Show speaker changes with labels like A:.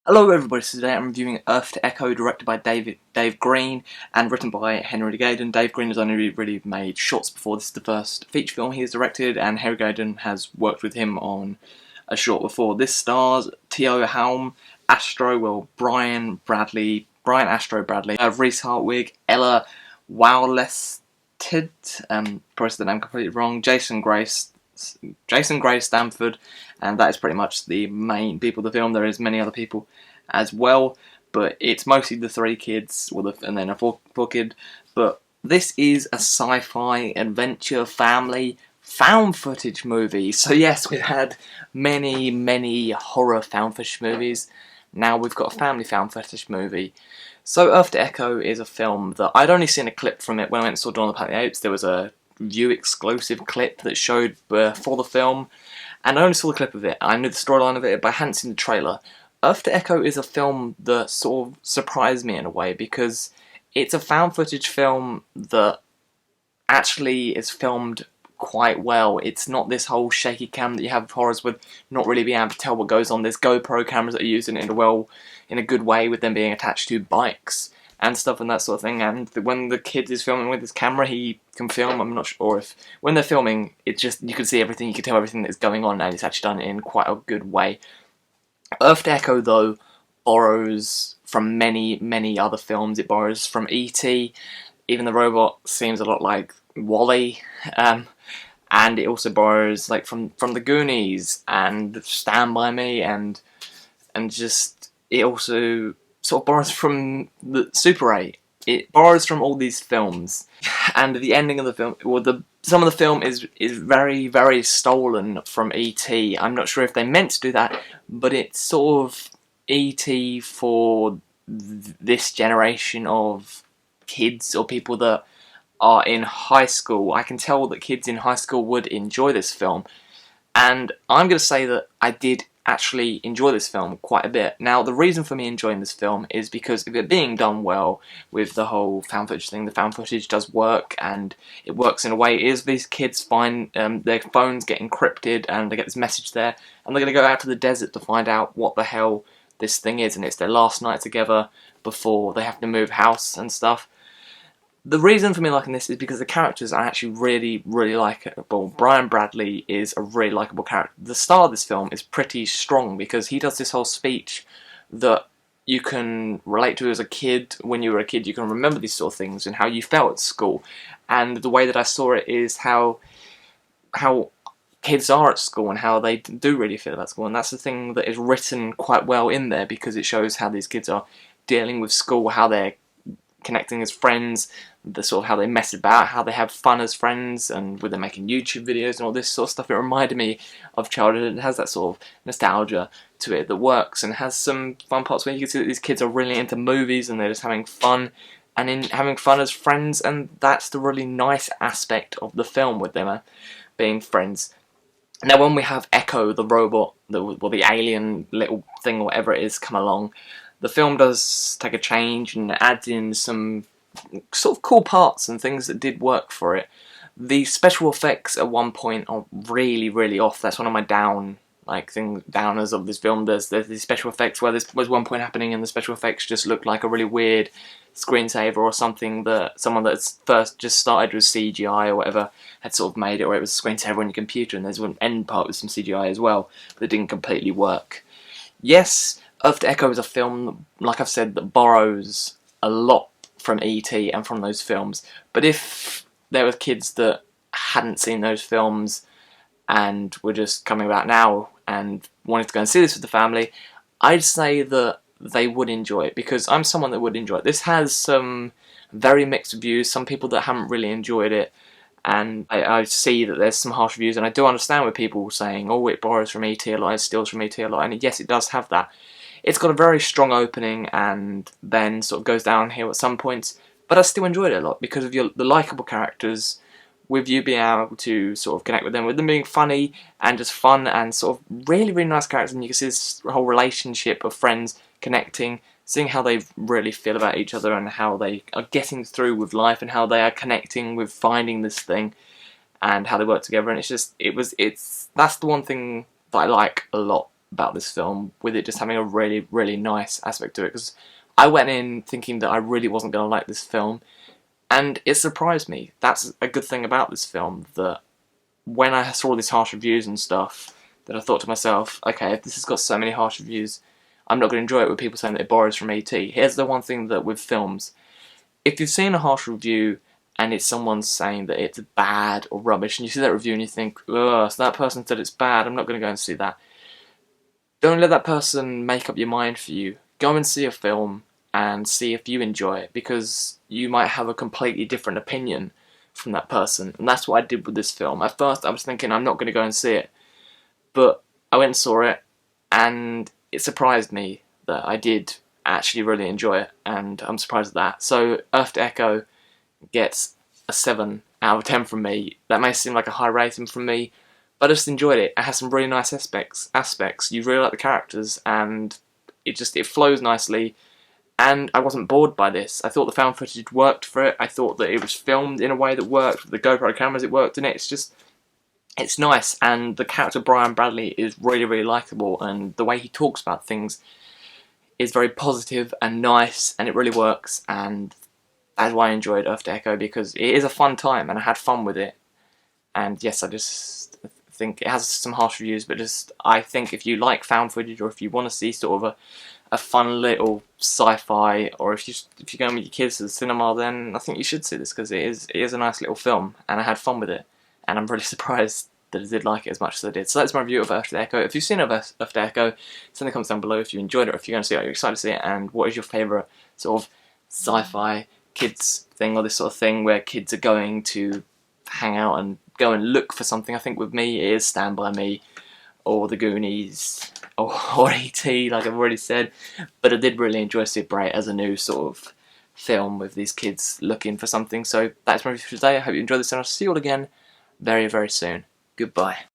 A: Hello everybody, so today I'm reviewing Earth to Echo, directed by Dave Green and written by Henry Gayden. Dave Green has only really made shorts before. This is the first feature film he has directed, and Henry Gayden has worked with him on a short before. This stars T.O. Helm, Brian Astro Bradley, Reese Hartwig, Ella Wowlested, probably said the name completely wrong, Jason Gray Stanford, and that is pretty much the main people of the film. There is many other people as well, but it's mostly the three kids, and then a four kid. But this is a sci-fi adventure family found footage movie. So yes, we've had many horror found footage movies. Now we've got a family found footage movie. So Earth to Echo is a film that I'd only seen a clip from it when I went and saw Dawn of the Planet of the Apes. There was a View exclusive clip that showed for the film, and I only saw the clip of it. I knew the storyline of it, but I hadn't seen the trailer. Earth to Echo is a film that sort of surprised me in a way, because it's a found footage film that actually is filmed quite well. It's not this whole shaky cam that you have with horrors with not really being able to tell what goes on. There's GoPro cameras that are used in a good way, with them being attached to bikes and stuff and that sort of thing. And when the kid is filming with his camera, he can film. I'm not sure if when they're filming, it's just you can see everything, you can tell everything that's going on, and it's actually done in quite a good way. Earth to Echo, though, borrows from many other films. It borrows from E.T. Even the robot seems a lot like Wall-E, and it also borrows like from the Goonies and Stand By Me, and just it also sort of borrows from the Super 8. It borrows from all these films, and the ending of the film, some of the film is very stolen from E.T. I'm not sure if they meant to do that, but it's sort of E.T. for this generation of kids or people that are in high school. I can tell that kids in high school would enjoy this film, and I'm going to say that I did actually enjoy this film quite a bit. Now, the reason for me enjoying this film is because of it being done well with the whole found footage thing. The found footage does work, and it works in a way is these kids find their phones get encrypted, and they get this message there, and they're going to go out to the desert to find out what the hell this thing is, and it's their last night together before they have to move house and stuff. The reason for me liking this is because the characters are actually really likeable. Brian Bradley is a really likeable character. The start of this film is pretty strong because he does this whole speech that you can relate to as a kid. When you were a kid, you can remember these sort of things and how you felt at school. And the way that I saw it is how kids are at school and how they do really feel about school. And that's the thing that is written quite well in there, because it shows how these kids are dealing with school, how they're connecting as friends, the sort of how they mess about, how they have fun as friends, and with them making YouTube videos and all this sort of stuff. It reminded me of childhood. It has that sort of nostalgia to it that works, and has some fun parts where you can see that these kids are really into movies and they're just having fun, and in having fun as friends, and that's the really nice aspect of the film, with them being friends. Now, when we have Echo, the robot, the alien little thing or whatever it is, come along, the film does take a change and adds in some sort of cool parts and things that did work for it. The special effects at one point are really off. That's one of my downers of this film. There's these special effects where there was one point happening and the special effects just looked like a really weird screensaver or something that someone that's first just started with CGI or whatever had sort of made it, or it was a screensaver on your computer, and there's one end part with some CGI as well that didn't completely work. Yes, Earth to Echo is a film, like I've said, that borrows a lot from E.T. and from those films. But if there were kids that hadn't seen those films and were just coming about now and wanted to go and see this with the family, I'd say that they would enjoy it, because I'm someone that would enjoy it. This has some very mixed reviews, some people that haven't really enjoyed it, and I see that there's some harsh reviews, and I do understand with people saying, oh, it borrows from E.T. a lot, it steals from E.T. a lot, and yes, it does have that. It's got a very strong opening and then sort of goes downhill at some points, but I still enjoyed it a lot because of the likeable characters, with you being able to sort of connect with them being funny and just fun, and sort of really nice characters, and you can see this whole relationship of friends connecting, seeing how they really feel about each other and how they are getting through with life and how they are connecting with finding this thing and how they work together. And that's the one thing that I like a lot about this film, with it just having a really, really nice aspect to it, because I went in thinking that I really wasn't going to like this film, and it surprised me. That's a good thing about this film, that when I saw these harsh reviews and stuff, that I thought to myself, okay, if this has got so many harsh reviews, I'm not going to enjoy it with people saying that it borrows from E.T. Here's the one thing that with films, if you've seen a harsh review and it's someone saying that it's bad or rubbish, and you see that review and you think, ugh, so that person said it's bad, I'm not going to go and see that. Don't let that person make up your mind for you. Go and see a film and see if you enjoy it, because you might have a completely different opinion from that person. And that's what I did with this film. At first I was thinking I'm not going to go and see it, but I went and saw it, and it surprised me that I did actually really enjoy it, and I'm surprised at that. So Earth to Echo gets a 7 out of 10 from me. That may seem like a high rating from me, but I just enjoyed it. It has some really nice aspects. You really like the characters, and it flows nicely, and I wasn't bored by this. I thought the found footage worked for it. I thought that it was filmed in a way that worked. With the GoPro cameras, it worked in it. It's nice, and the character Brian Bradley is really, really likeable, and the way he talks about things is very positive and nice, and it really works, and that's why I enjoyed Earth to Echo, because it is a fun time, and I had fun with it. And yes, I just think it has some harsh reviews, but I think if you like found footage, or if you want to see sort of a fun little sci-fi, or if you're going with your kids to the cinema, then I think you should see this, because it is a nice little film, and I had fun with it, and I'm really surprised that I did like it as much as I did. So that's my review of Earth to Echo. If you've seen Earth to Echo, send in the comments down below if you enjoyed it, or if you're going to see it, or you're excited to see it, and what is your favourite sort of sci-fi kids thing, or this sort of thing where kids are going to hang out and go and look for something. I think with me it is Stand By Me, or The Goonies, or E.T. like I've already said, but I did really enjoy Super 8 as a new sort of film with these kids looking for something. So that's my review for today. I hope you enjoyed this, and I'll see you all again very, very soon. Goodbye.